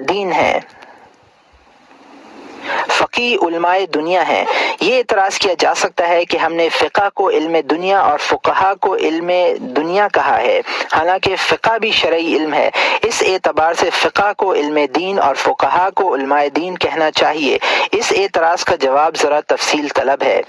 دین ہیں، فقیہ علماء دنیا ہیں۔ یہ اعتراض کیا جا سکتا ہے کہ ہم نے فقہ کو علم دنیا اور فقہا کو علم دنیا کہا ہے، حالانکہ فقہ بھی شرعی علم ہے۔ اس اعتبار سے فقہ کو علم دین اور فقہا کو علماء دین کہنا چاہیے۔ اس اعتراض کا جواب ذرا تفصیل طلب ہے۔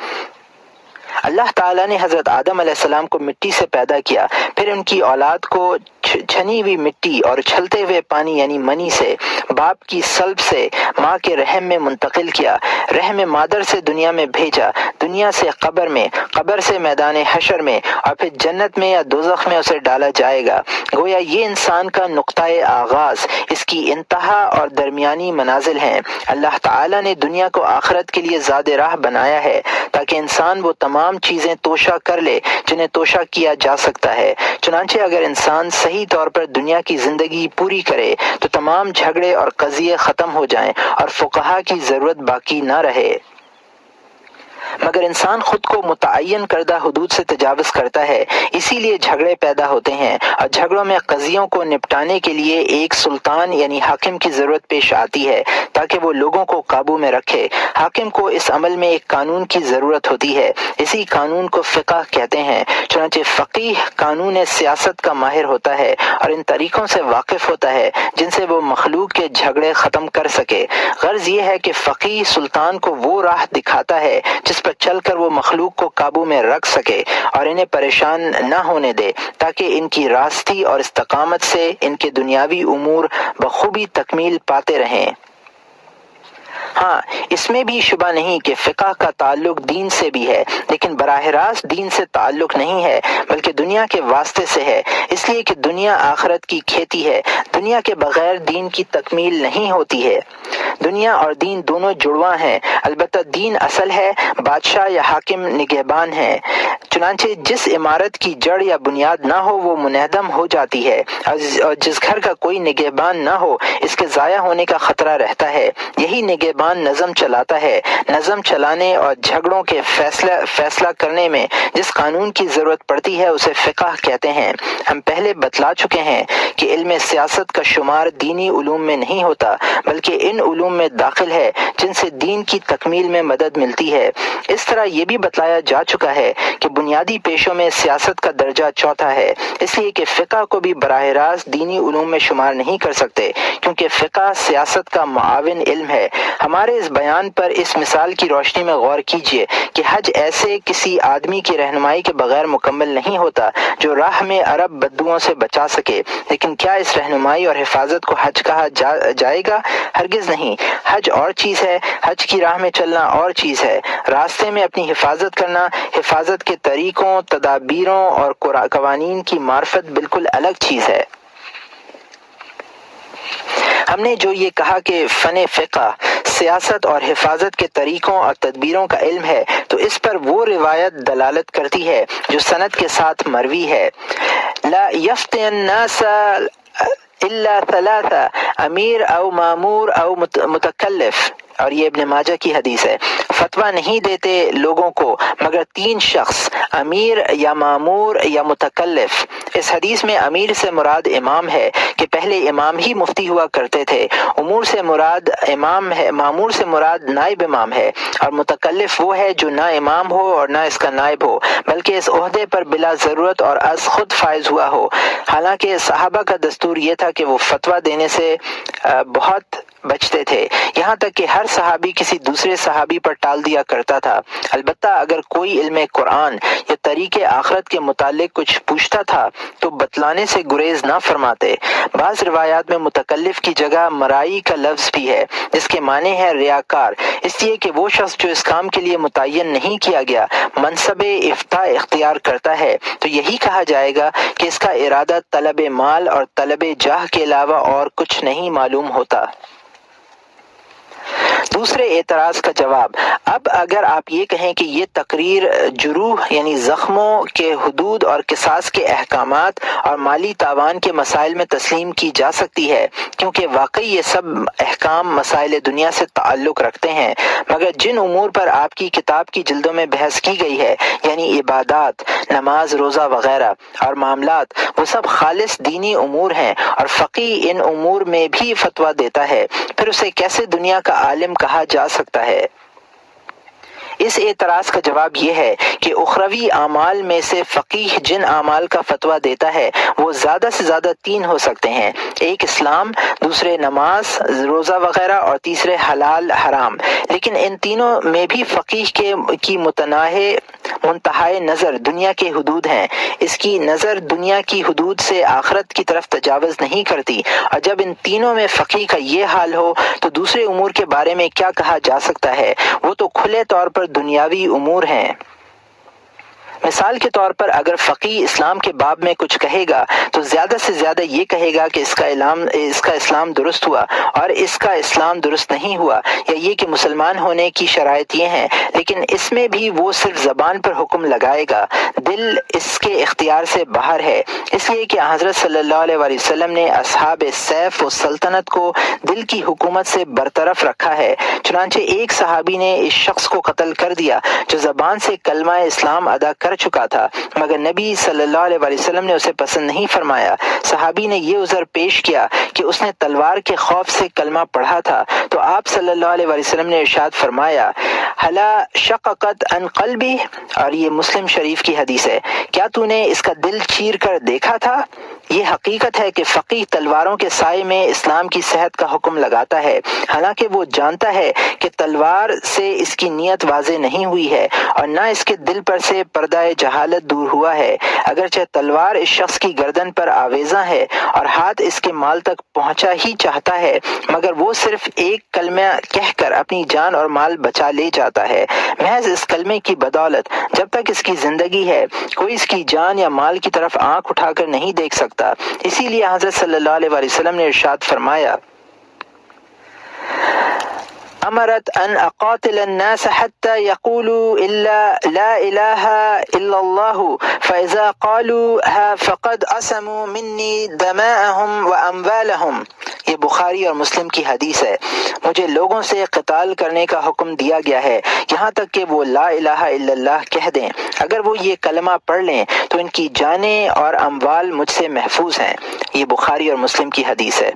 اللہ تعالیٰ نے حضرت آدم علیہ السلام کو مٹی سے پیدا کیا، پھر ان کی اولاد کو چھنی ہوئی مٹی اور چھلتے ہوئے پانی یعنی منی سے، باپ کی صلب سے ماں کے رحم میں منتقل کیا، رحم مادر سے دنیا میں بھیجا، دنیا سے قبر میں، قبر سے میدان حشر میں، اور پھر جنت میں یا دوزخ میں اسے ڈالا جائے گا۔ گویا یہ انسان کا نقطۂ آغاز، اس کی انتہا اور درمیانی منازل ہیں۔ اللہ تعالیٰ نے دنیا کو آخرت کے لیے زاد راہ بنایا ہے تاکہ انسان وہ تمام چیزیں توشہ کر لے جنہیں توشہ کیا جا سکتا ہے۔ چنانچہ اگر انسان صحیح طور پر دنیا کی زندگی پوری کرے تو تمام جھگڑے اور قضیے ختم ہو جائیں اور فقہا کی ضرورت باقی نہ رہے۔ مگر انسان خود کو متعین کردہ حدود سے تجاوز کرتا ہے، اسی لیے جھگڑے پیدا ہوتے ہیں، اور جھگڑوں میں قضیوں کو نپٹانے کے لیے ایک سلطان یعنی حاکم کی ضرورت پیش آتی ہے تاکہ وہ لوگوں کو قابو میں رکھے۔ حاکم کو اس عمل میں ایک قانون کی ضرورت ہوتی ہے، اسی قانون کو فقہ کہتے ہیں۔ چنانچہ فقیہ قانون سیاست کا ماہر ہوتا ہے اور ان طریقوں سے واقف ہوتا ہے جن سے وہ مخلوق کے جھگڑے ختم کر سکے۔ غرض یہ ہے کہ فقیہ سلطان کو وہ راہ دکھاتا ہے جس پر چل کر وہ مخلوق کو قابو میں رکھ سکے اور انہیں پریشان نہ ہونے دے تاکہ ان کی راستی اور استقامت سے ان کے دنیاوی امور بخوبی تکمیل پاتے رہیں۔ ہاں، اس میں بھی شبہ نہیں کہ فقہ کا تعلق دین سے بھی ہے، لیکن براہ راست دین سے تعلق نہیں ہے بلکہ دنیا کے واسطے سے ہے، اس لیے کہ دنیا آخرت کی کھیتی ہے۔ دنیا کے بغیر دین کی تکمیل نہیں ہوتی ہے۔ دنیا اور دین دونوں جڑواں ہیں، البتہ دین اصل ہے، بادشاہ یا حاکم نگہبان ہے۔ چنانچہ جس عمارت کی جڑ یا بنیاد نہ ہو وہ منہدم ہو جاتی ہے، اور جس گھر کا کوئی نگہبان نہ ہو اس کے ضائع ہونے کا خطرہ رہتا ہے۔ یہی نگہبان نظم چلاتا ہے۔ نظم چلانے اور جھگڑوں کے فیصلہ کرنے میں جس قانون کی ضرورت پڑتی ہے اسے فقہ کہتے ہیں۔ ہم پہلے بتلا چکے ہیں کہ علم سیاست کا شمار دینی علوم میں نہیں ہوتا بلکہ ان علوم میں داخل ہے جن سے دین کی تکمیل میں مدد ملتی ہے۔ اس طرح یہ بھی بتلایا جا چکا ہے کہ بنیادی پیشوں میں سیاست کا درجہ چوتھا ہے، اس لیے کہ فقہ کو بھی براہ راست دینی علوم میں شمار نہیں کر سکتے کیونکہ فقہ سیاست کا معاون علم ہے۔ ہمارے اس بیان پر اس مثال کی روشنی میں غور کیجئے کہ حج ایسے کسی آدمی کی رہنمائی کے بغیر مکمل نہیں ہوتا جو راہ میں عرب بدوؤں سے بچا سکے، لیکن کیا اس رہنمائی اور حفاظت کو حج کہا جائے گا؟ ہرگز نہیں۔ حج اور چیز ہے، حج کی راہ میں چلنا اور چیز ہے۔ راستے میں اپنی حفاظت کرنا، حفاظت کے طریقوں، تدابیروں اور قوانین کی معرفت بالکل الگ چیز ہے۔ ہم نے جو یہ کہا کہ فن فقہ سیاست اور حفاظت کے طریقوں اور تدبیروں کا علم ہے تو اس پر وہ روایت دلالت کرتی ہے جو سند کے ساتھ مروی ہے۔ لا یفتن الناس الا ثلاثہ، امیر او مامور او متکلف، اور یہ ابن ماجہ کی حدیث ہے۔ فتویٰ نہیں دیتے لوگوں کو مگر تین شخص، امیر یا مامور یا متکلف۔ اس حدیث میں امیر سے مراد امام ہے کہ پہلے امام ہی مفتی ہوا کرتے تھے۔ امور سے مراد امام ہے، مامور سے مراد نائب امام ہے، اور متکلف وہ ہے جو نہ امام ہو اور نہ اس کا نائب ہو بلکہ اس عہدے پر بلا ضرورت اور از خود فائز ہوا ہو۔ حالانکہ صحابہ کا دستور یہ تھا کہ وہ فتویٰ دینے سے بہت بچتے تھے، یہاں تک کہ ہر صحابی کسی دوسرے صحابی پر ٹال دیا کرتا تھا۔ البتہ اگر کوئی علم قرآن یا طریق آخرت کے متعلق کچھ پوچھتا تھا تو بتلانے سے گریز نہ فرماتے۔ بعض روایات میں متکلف کی جگہ مرائی کا لفظ بھی ہے جس کے معنی ہے ریاکار، اس لیے کہ وہ شخص جو اس کام کے لیے متعین نہیں کیا گیا منصب افتاء اختیار کرتا ہے تو یہی کہا جائے گا کہ اس کا ارادہ طلب مال اور طلب جاہ کے علاوہ اور کچھ نہیں معلوم ہوتا۔ دوسرے اعتراض کا جواب: اب اگر آپ یہ کہیں کہ یہ تقریر جروح یعنی زخموں کے حدود اور قصاص کے احکامات اور مالی تاوان کے مسائل میں تسلیم کی جا سکتی ہے، کیونکہ واقعی یہ سب احکام مسائل دنیا سے تعلق رکھتے ہیں، مگر جن امور پر آپ کی کتاب کی جلدوں میں بحث کی گئی ہے یعنی عبادات، نماز، روزہ وغیرہ اور معاملات، وہ سب خالص دینی امور ہیں اور فقیہ ان امور میں بھی فتویٰ دیتا ہے، پھر اسے کیسے دنیا کا عالم کہا جا سکتا ہے؟ اس اعتراض کا جواب یہ ہے کہ اخروی اعمال میں سے فقیہ جن اعمال کا فتویٰ دیتا ہے وہ زیادہ سے زیادہ 3 ہو سکتے ہیں: ایک اسلام، دوسرے نماز، روزہ وغیرہ، اور تیسرے حلال حرام، لیکن ان تینوں میں بھی فقیہ کی منتہائے نظر دنیا کے حدود ہیں، اس کی نظر دنیا کی حدود سے آخرت کی طرف تجاوز نہیں کرتی، اور جب ان تینوں میں فقیہ کا یہ حال ہو تو دوسرے امور کے بارے میں کیا کہا جا سکتا ہے؟ وہ تو کھلے طور پر دنیاوی امور ہیں۔ مثال کے طور پر اگر فقیہ اسلام کے باب میں کچھ کہے گا تو زیادہ سے زیادہ یہ کہے گا کہ اس کا اسلام درست ہوا اور اس کا اسلام درست نہیں ہوا، یا یہ کہ مسلمان ہونے کی شرائط یہ ہیں، لیکن اس میں بھی وہ صرف زبان پر حکم لگائے گا، دل اس کے اختیار سے باہر ہے، اس لیے کہ حضرت صلی اللہ علیہ وآلہ وسلم نے اصحاب سیف و سلطنت کو دل کی حکومت سے برطرف رکھا ہے، چنانچہ ایک صحابی نے اس شخص کو قتل کر دیا جو زبان سے کلمہ اسلام ادا کر چکا تھا، مگر نبی صلی اللہ علیہ وآلہ وسلم نے اسے پسند نہیں فرمایا۔ صحابی نے یہ عذر پیش کیا کہ اس نے تلوار کے خوف سے کلمہ پڑھا تھا، تو آپ صلی اللہ علیہ وآلہ وسلم نے ارشاد فرمایا: ہلا شققت عن قلبی، اور یہ مسلم شریف کی حدیث ہے، کیا تو نے اس کا دل چیر کر دیکھا تھا؟ یہ حقیقت ہے کہ فقیہ تلواروں کے سائے میں اسلام کی صحت کا حکم لگاتا ہے، حالانکہ وہ جانتا ہے کہ تلوار سے اس کی نیت واضح نہیں ہوئی ہے اور نہ اس کے دل پر سے پردہ جہالت دور ہوا ہے، اگرچہ تلوار اس شخص کی گردن پر آویزاں ہے اور ہاتھ اس کے مال تک پہنچا ہی چاہتا ہے، مگر وہ صرف ایک کلمہ کہہ کر اپنی جان اور مال بچا لے جاتا ہے۔ محض اس کلمے کی بدولت جب تک اس کی زندگی ہے کوئی اس کی جان یا مال کی طرف آنکھ اٹھا کر نہیں دیکھ سکتا۔ اسی لیے حضرت صلی اللہ علیہ وآلہ وسلم نے ارشاد فرمایا: امرت ان اقاتل الناس حتى يقولوا لا اله الا الله فاذا قالوها فقد عصموا مني دماءهم واموالهم۔ یہ بخاری اور مسلم کی حدیث ہے۔ مجھے لوگوں سے قتال کرنے کا حکم دیا گیا ہے یہاں تک کہ وہ لا الہ الا اللہ کہہ دیں، اگر وہ یہ کلمہ پڑھ لیں تو ان کی جانیں اور اموال مجھ سے محفوظ ہیں۔ یہ بخاری اور مسلم کی حدیث ہے۔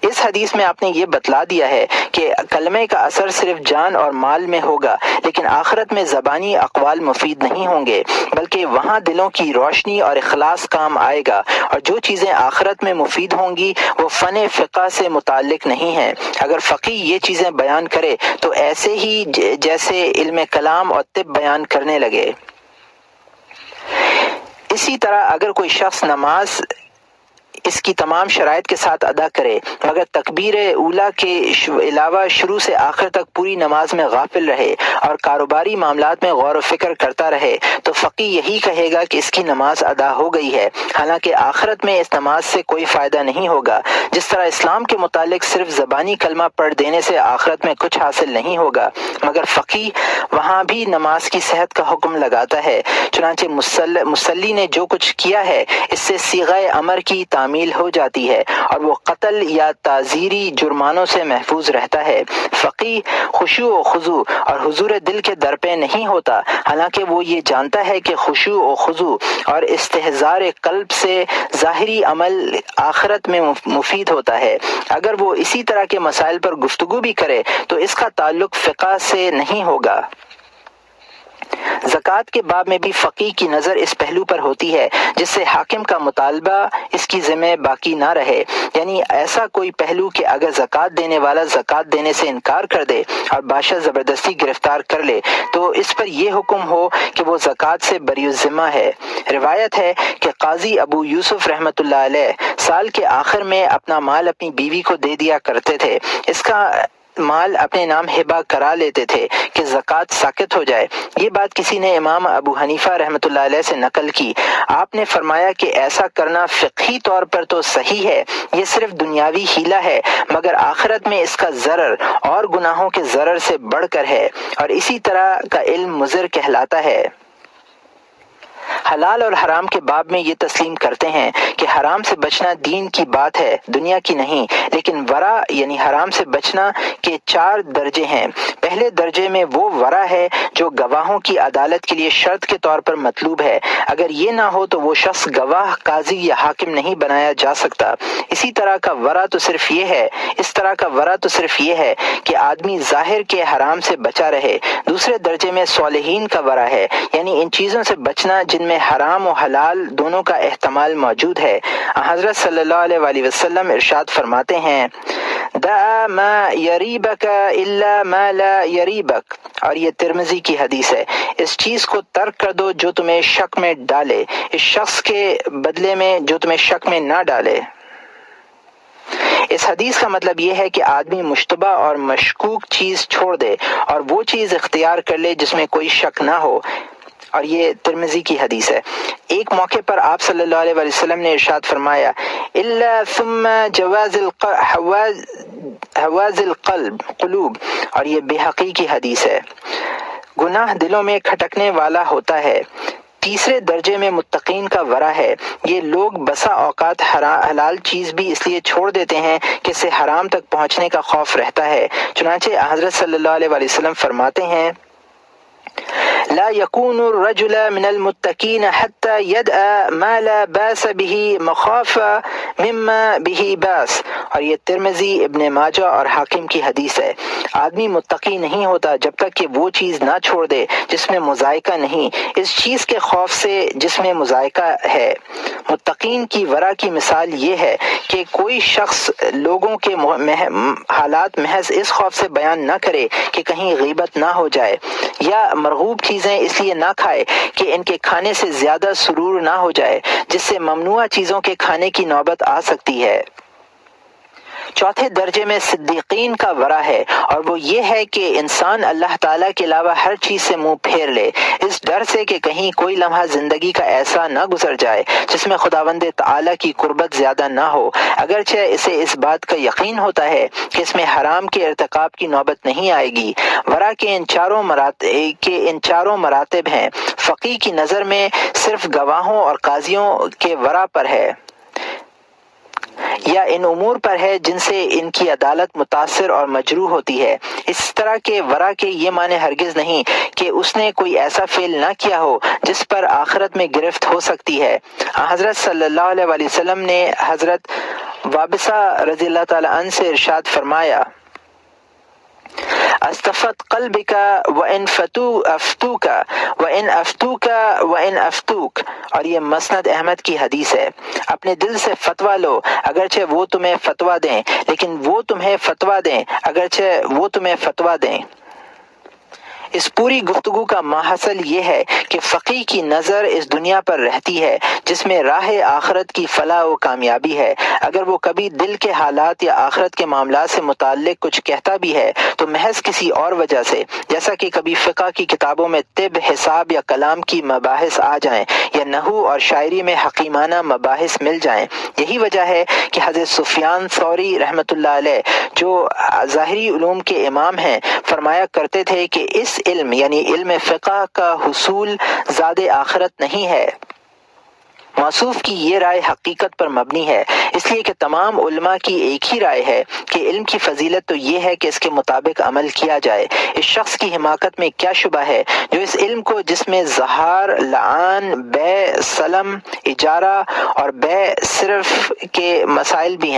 اس حدیث میں آپ نے یہ بتلا دیا ہے کہ کلمے کا اثر صرف جان اور مال میں ہوگا، لیکن آخرت میں زبانی اقوال مفید نہیں ہوں گے، بلکہ وہاں دلوں کی روشنی اور اخلاص کام آئے گا، اور جو چیزیں آخرت میں مفید ہوں گی وہ فن فقہ سے متعلق نہیں ہیں۔ اگر فقیہ یہ چیزیں بیان کرے تو ایسے ہی جیسے علم کلام اور طب بیان کرنے لگے۔ اسی طرح اگر کوئی شخص نماز اس کی تمام شرائط کے ساتھ ادا کرے مگر تکبیر اولیٰ کے علاوہ شروع سے آخر تک پوری نماز میں غافل رہے اور کاروباری معاملات میں غور و فکر کرتا رہے تو فقیہ یہی کہے گا کہ اس کی نماز ادا ہو گئی ہے، حالانکہ آخرت میں اس نماز سے کوئی فائدہ نہیں ہوگا۔ جس طرح اسلام کے متعلق صرف زبانی کلمہ پڑھ دینے سے آخرت میں کچھ حاصل نہیں ہوگا، مگر فقیہ وہاں بھی نماز کی صحت کا حکم لگاتا ہے، چنانچہ مصلی نے جو کچھ کیا ہے اس سے صیغہ امر کی تعمیل ہو جاتی ہے اور وہ قتل یا تعزیری جرمانوں سے محفوظ رہتا ہے۔ فقیہ خشوع و خضوع اور حضور دل کے درپے نہیں ہوتا، حالانکہ وہ یہ جانتا ہے کہ خشوع و خضوع اور استحضار قلب سے ظاہری عمل آخرت میں مفید ہوتا ہے۔ اگر وہ اسی طرح کے مسائل پر گفتگو بھی کرے تو اس کا تعلق فقہ سے نہیں ہوگا۔ زکوٰۃ کے باب میں بھی فقیہ کی نظر اس پہلو پر ہوتی ہے جس سے حاکم کا مطالبہ اس کی ذمہ باقی نہ رہے، یعنی ایسا کوئی پہلو کہ اگر زکوٰۃ دینے والا زکوٰۃ دینے سے انکار کر دے اور بادشاہ زبردستی گرفتار کر لے تو اس پر یہ حکم ہو کہ وہ زکوٰۃ سے بری الذمہ ہے۔ روایت ہے کہ قاضی ابو یوسف رحمۃ اللہ علیہ سال کے آخر میں اپنا مال اپنی بیوی کو دے دیا کرتے تھے۔ مال اپنے نام ہبہ کرا لیتے تھے کہ زکوٰۃ ساقط ہو جائے۔ یہ بات کسی نے امام ابو حنیفہ رحمۃ اللہ علیہ سے نقل کی۔ آپ نے فرمایا کہ ایسا کرنا فقہی طور پر تو صحیح ہے، یہ صرف دنیاوی حیلہ ہے، مگر آخرت میں اس کا ضرر اور گناہوں کے ضرر سے بڑھ کر ہے، اور اسی طرح کا علم مضر کہلاتا ہے۔ حلال اور حرام کے باب میں یہ تسلیم کرتے ہیں کہ حرام سے بچنا دین کی بات ہے، دنیا کی نہیں، لیکن ورع یعنی حرام سے بچنا کے 4 درجے ہیں۔ پہلے درجے میں وہ ورع ہے جو گواہوں کی عدالت کے لیے شرط کے طور پر مطلوب ہے، اگر یہ نہ ہو تو وہ شخص گواہ، قاضی یا حاکم نہیں بنایا جا سکتا۔ اسی طرح کا ورع تو صرف یہ ہے کہ آدمی ظاہر کے حرام سے بچا رہے۔ دوسرے درجے میں صالحین کا ورع ہے، یعنی ان چیزوں سے بچنا جن میں حرام و حلال دونوں کا احتمال موجود ہے۔ حضرت صلی اللہ علیہ وآلہ وسلم ارشاد فرماتے ہیں، دع ما یریبک الا ما لا یریبک، اور یہ ترمذی کی حدیث ہے، اس چیز کو ترک کر دو جو تمہیں شک میں ڈالے، اس شخص کے بدلے میں جو تمہیں شک میں نہ ڈالے۔ اس حدیث کا مطلب یہ ہے کہ آدمی مشتبہ اور مشکوک چیز چھوڑ دے اور وہ چیز اختیار کر لے جس میں کوئی شک نہ ہو، اور یہ ترمذی کی حدیث ہے۔ ایک موقع پر آپ صلی اللہ علیہ وسلم نے ارشاد فرمایا، الا ثم حواز القلوب، اور یہ بحقی کی حدیث ہے، گناہ دلوں میں کھٹکنے والا ہوتا ہے۔ تیسرے درجے میں متقین کا ورع ہے، یہ لوگ بسا اوقات حلال چیز بھی اس لیے چھوڑ دیتے ہیں کہ اسے حرام تک پہنچنے کا خوف رہتا ہے۔ چنانچہ حضرت صلی اللہ علیہ وسلم فرماتے ہیں، لا يكون الرجل من المتقين حتى يدع ما لا باس به مخافة مما به باس، اور یہ ترمذی، ابن ماجہ اور حاکم کی حدیث ہے۔ آدمی متقی نہیں ہوتا جب تک کہ وہ چیز نہ چھوڑ دے جس میں مذائقہ نہیں، اس چیز کے خوف سے جس میں مذائقہ ہے۔ متقین کی ورع کی مثال یہ ہے کہ کوئی شخص لوگوں کے حالات محض اس خوف سے بیان نہ کرے کہ کہیں غیبت نہ ہو جائے، یا مرغوب چیزیں اس لیے نہ کھائے کہ ان کے کھانے سے زیادہ سرور نہ ہو جائے، جس سے ممنوع چیزوں کے کھانے کی نوبت آ سکتی ہے۔ چوتھے درجے میں صدیقین کا ورع ہے، اور وہ یہ ہے کہ انسان اللہ تعالیٰ کے علاوہ ہر چیز سے منہ پھیر لے، اس ڈر سے کہ کہیں کوئی لمحہ زندگی کا ایسا نہ گزر جائے جس میں خداوند تعالیٰ کی قربت زیادہ نہ ہو، اگرچہ اسے اس بات کا یقین ہوتا ہے کہ اس میں حرام کے ارتکاب کی نوبت نہیں آئے گی۔ ورع کے ان چاروں مراتب ہیں، فقیہ کی نظر میں صرف گواہوں اور قاضیوں کے ورع پر ہے، یا ان امور پر ہے جن سے ان کی عدالت متاثر اور مجروح ہوتی ہے۔ اس طرح کے ورع کے یہ معنی ہرگز نہیں کہ اس نے کوئی ایسا فعل نہ کیا ہو جس پر آخرت میں گرفت ہو سکتی ہے۔ حضرت صلی اللہ علیہ وآلہ وسلم نے حضرت وابصہ رضی اللہ تعالی عنہ سے ارشاد فرمایا، استفت قلبک وان افتوک وان افتوک وان افتوک، اور یہ مسند احمد کی حدیث ہے۔ اپنے دل سے فتویٰ لو اگرچہ وہ تمہیں فتویٰ دیں، لیکن وہ تمہیں فتویٰ دیں اگرچہ وہ تمہیں فتویٰ دیں۔ اس پوری گفتگو کا ماحصل یہ ہے کہ فقیہ کی نظر اس دنیا پر رہتی ہے جس میں راہ آخرت کی فلاح و کامیابی ہے۔ اگر وہ کبھی دل کے حالات یا آخرت کے معاملات سے متعلق کچھ کہتا بھی ہے تو محض کسی اور وجہ سے، جیسا کہ کبھی فقہ کی کتابوں میں طب، حساب یا کلام کی مباحث آ جائیں، یا نحو اور شاعری میں حکیمانہ مباحث مل جائیں۔ یہی وجہ ہے کہ حضرت سفیان ثوری رحمۃ اللہ علیہ، جو ظاہری علوم کے امام ہیں، فرمایا کرتے تھے کہ اس علم یعنی علم فقہ کا حصول زاد آخرت نہیں ہے۔ موصوف کی یہ رائے حقیقت پر مبنی ہے، اس لیے کہ تمام علماء کی ایک ہی رائے ہے کہ علم کی فضیلت تو یہ ہے کہ اس کے مطابق عمل کیا جائے۔ اس شخص کی حماقت میں کیا شبہ ہے جو اس علم کو، جس میں زہار، لعان، بے، سلم، اجارہ اور بے صرف کے مسائل بھی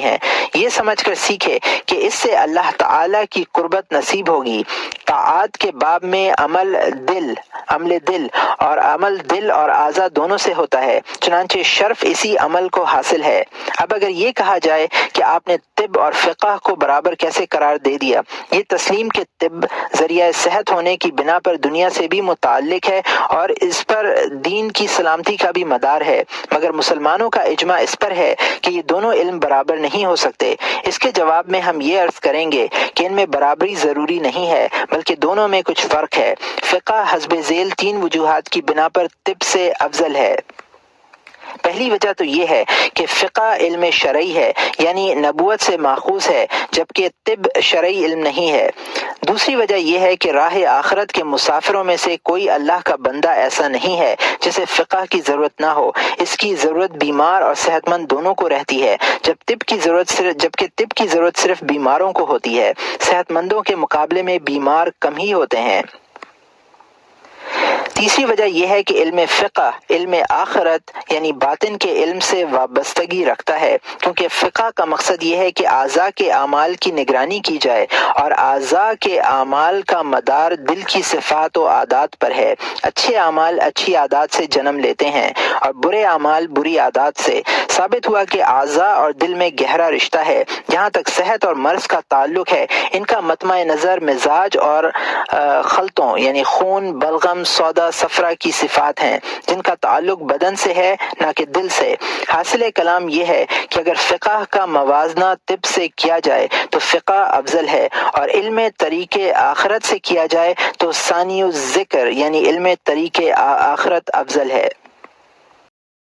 ہیں، یہ سمجھ کر سیکھے کہ اس سے اللہ تعالی کی قربت نصیب ہوگی۔ طاعات کے باب میں عمل دل اور عمل دل اور اعضاء دونوں سے ہوتا ہے، چنانچہ شرف اسی عمل کو حاصل ہے۔ اب اگر یہ کہا جائے کہ آپ نے طب اور فقہ کو برابر کیسے قرار دے دیا، یہ تسلیم کہ طب ذریعہ صحت ہونے کی بنا پر دنیا سے بھی متعلق ہے اور اس پر دین کی سلامتی کا بھی مدار ہے، مگر مسلمانوں کا اجماع اس پر ہے کہ یہ دونوں علم برابر نہیں ہو سکتے۔ اس کے جواب میں ہم یہ عرض کریں گے کہ ان میں برابری ضروری نہیں ہے، بلکہ دونوں میں کچھ فرق ہے۔ فقہ حسب ذیل 3 وجوہات کی بنا پر طب سے افضل ہے۔ پہلی وجہ تو یہ ہے کہ فقہ علم شرعی ہے، یعنی نبوت سے ماخوذ ہے، جبکہ طب شرعی علم نہیں ہے۔ دوسری وجہ یہ ہے کہ راہ آخرت کے مسافروں میں سے کوئی اللہ کا بندہ ایسا نہیں ہے جسے فقہ کی ضرورت نہ ہو، اس کی ضرورت بیمار اور صحت مند دونوں کو رہتی ہے، جبکہ طب کی ضرورت صرف بیماروں کو ہوتی ہے، صحت مندوں کے مقابلے میں بیمار کم ہی ہوتے ہیں۔ تیسری وجہ یہ ہے کہ علم فقہ علم آخرت یعنی باطن کے علم سے وابستگی رکھتا ہے، کیونکہ فقہ کا مقصد یہ ہے کہ اعضاء کے اعمال کی نگرانی کی جائے اور اعضاء کے اعمال کا مدار دل کی صفات و عادات پر ہے۔ اچھے اعمال اچھی عادات سے جنم لیتے ہیں اور برے اعمال بری عادات سے۔ ثابت ہوا کہ اعضاء اور دل میں گہرا رشتہ ہے۔ جہاں تک صحت اور مرض کا تعلق ہے، ان کا مطمع نظر مزاج اور خلطوں یعنی خون، بلغم، سودا، صفرا کی صفات ہیں، جن کا تعلق بدن سے ہے نہ کہ دل سے۔ حاصل کلام یہ ہے کہ اگر فقہ کا موازنہ طب سے کیا جائے تو فقہ افضل ہے، اور علم طریق آخرت سے کیا جائے تو ثانی الذکر یعنی علم طریق آخرت افضل ہے۔